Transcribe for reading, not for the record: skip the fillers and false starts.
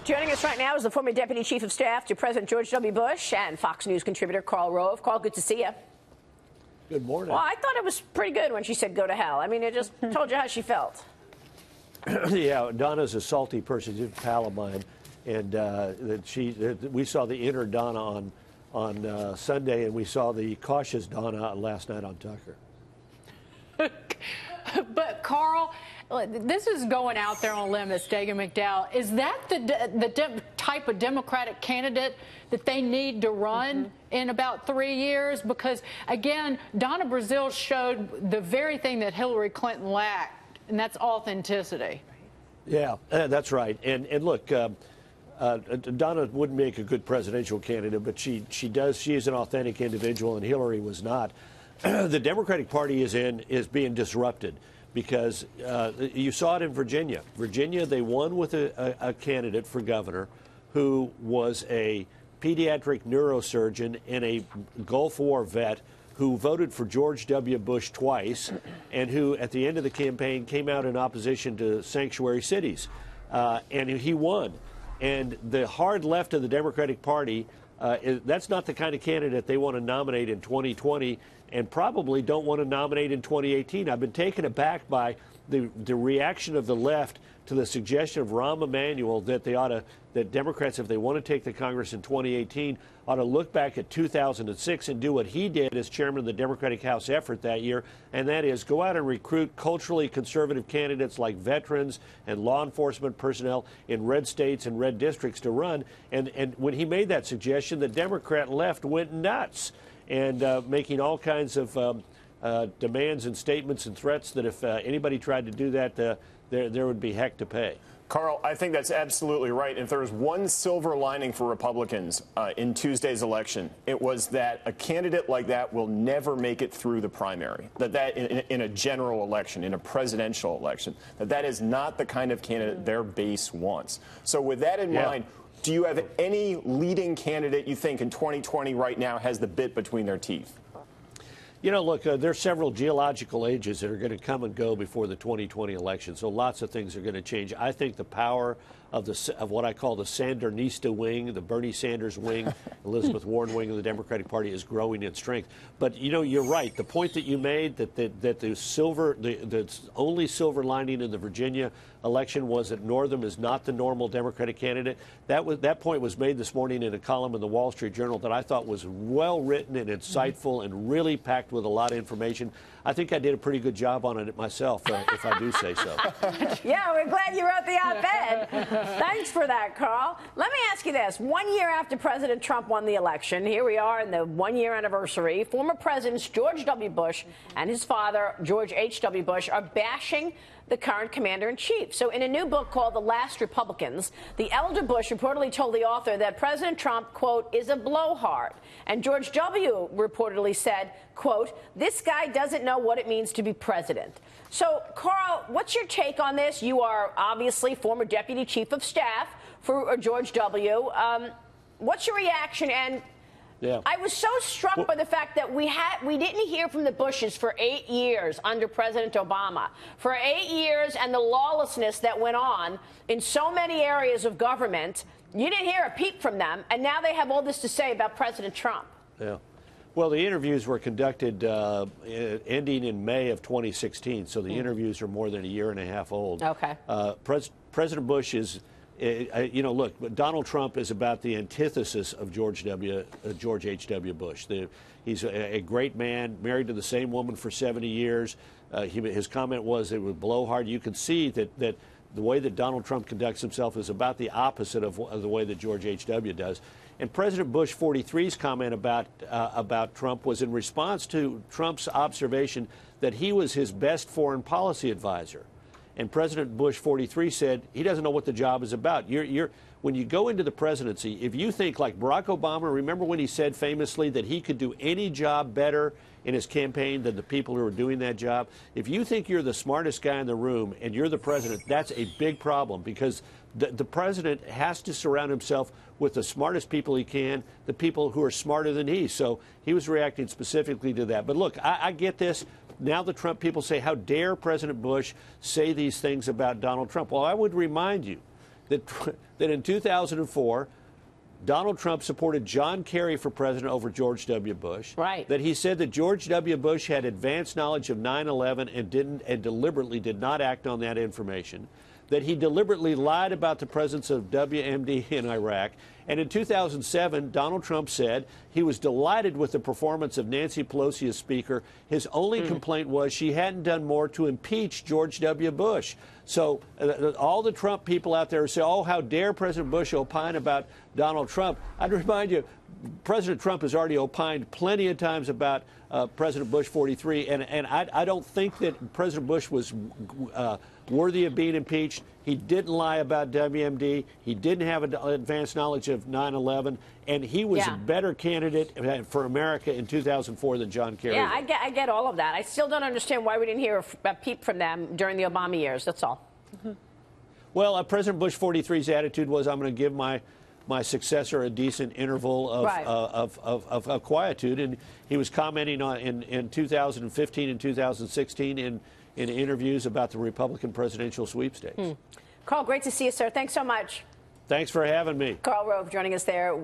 Joining us right now is the former Deputy Chief of Staff to President George W. Bush and Fox News contributor Karl Rove. Karl, good to see you. Good morning. Well, I thought it was pretty good when she said go to hell. I mean, it just told you how she felt. Yeah, Donna's a salty person. She's a pal of mine. And we saw the inner Donna on Sunday, and we saw the cautious Donna last night on Tucker. But, Karl, this is going out there on a limb, as Dagan McDowell. Is that the type of Democratic candidate that they need to run in about 3 years? Because, again, Donna Brazile showed the very thing that Hillary Clinton lacked, and that's authenticity. Yeah, that's right. And look, Donna wouldn't make a good presidential candidate, but she does. She is an authentic individual, and Hillary was not. The Democratic Party is being disrupted because you saw it in Virginia. Virginia, they won with a candidate for governor who was a pediatric neurosurgeon and a Gulf War vet who voted for George W. Bush twice and who, at the end of the campaign, came out in opposition to sanctuary cities. And he won. And the hard left of the Democratic Party, that's not the kind of candidate they want to nominate in 2020 and probably don't want to nominate in 2018. I've been taken aback by the reaction of the left to the suggestion of Rahm Emanuel that that Democrats, if they want to take the Congress in 2018, ought to look back at 2006 and do what he did as chairman of the Democratic House effort that year, and that is go out and recruit culturally conservative candidates like veterans and law enforcement personnel in red states and red districts to run. And when he made that suggestion, the Democrat left went nuts and making all kinds of demands and statements and threats that if anybody tried to do that, there would be heck to pay. Karl, I think that's absolutely right. If there was one silver lining for Republicans in Tuesday's election, it was that a candidate like that will never make it through the primary, that in a general election, in a presidential election, that is not the kind of candidate their base wants. So with that in mind, do you have any leading candidate you think in 2020 right now has the bit between their teeth? You know, look, there's several geological ages that are going to come and go before the 2020 election, so lots of things are going to change. I think the power of what I call the Sandernista wing, the Bernie Sanders wing, Elizabeth Warren wing of the Democratic Party is growing in strength. But, you know, you're right. The point that you made that the only silver lining in the Virginia election was that Northam is not the normal Democratic candidate. That point was made this morning in a column in the Wall Street Journal that I thought was well written and insightful and really packed with a lot of information. I think I did a pretty good job on it myself, if I do say so. Yeah, we're glad you wrote the op-ed. Thanks for that, Karl. Let me ask you this. 1 year after President Trump won the election, here we are in the one-year anniversary, former Presidents George W. Bush and his father, George H.W. Bush, are bashing the current commander-in-chief. So in a new book called The Last Republicans, the elder Bush reportedly told the author that President Trump, quote, is a blowhard. And George W. reportedly said, quote, this guy doesn't know what it means to be president. So, Karl, what's your take on this? You are obviously former Deputy Chief of Staff for George W. What's your reaction? And yeah. I was so struck by the fact that we didn't hear from the Bushes for 8 years under President Obama. For 8 years and the lawlessness that went on in so many areas of government, you didn't hear a peep from them, and now they have all this to say about President Trump. Yeah. Well, the interviews were conducted ending in May of 2016, so the interviews are more than a year and a half old. Okay. President Bush is... you know, look, Donald Trump is about the antithesis of George H.W. Bush. He's a great man, married to the same woman for 70 years. His comment was it would blow hard. You can see that the way that Donald Trump conducts himself is about the opposite of the way that George H.W. does. And President Bush 43's comment about Trump was in response to Trump's observation that he was his best foreign policy advisor. And President Bush 43 said he doesn't know what the job is about. When you go into the presidency, if you think like Barack Obama, remember when he said famously that he could do any job better in his campaign than the people who are doing that job? If you think you're the smartest guy in the room and you're the president, that's a big problem because the president has to surround himself with the smartest people he can, the people who are smarter than he. So he was reacting specifically to that. But look, I get this. Now the Trump people say, how dare President Bush say these things about Donald Trump? Well, I would remind you that in 2004, Donald Trump supported John Kerry for president over George W. Bush. Right. That he said that George W. Bush had advanced knowledge of 9/11 and deliberately did not act on that information. That he deliberately lied about the presence of WMD in Iraq. And in 2007, Donald Trump said he was delighted with the performance of Nancy Pelosi as Speaker. His only complaint was she hadn't done more to impeach George W. Bush. So all the Trump people out there say, oh, how dare President Bush opine about Donald Trump. I'd remind you, President Trump has already opined plenty of times about President Bush 43, and I don't think that President Bush was worthy of being impeached. He didn't lie about WMD. He didn't have advanced knowledge of 9/11, and he was a better candidate for America in 2004 than John Kerry. Yeah, I get all of that. I still don't understand why we didn't hear a peep from them during the Obama years. That's all. Well, President Bush 43's attitude was, I'm going to give my successor a decent interval of quietude, and he was commenting on in 2015 and 2016 in interviews about the Republican presidential sweepstakes. Karl, great to see you, sir. Thanks so much. Thanks for having me. Karl Rove joining us there.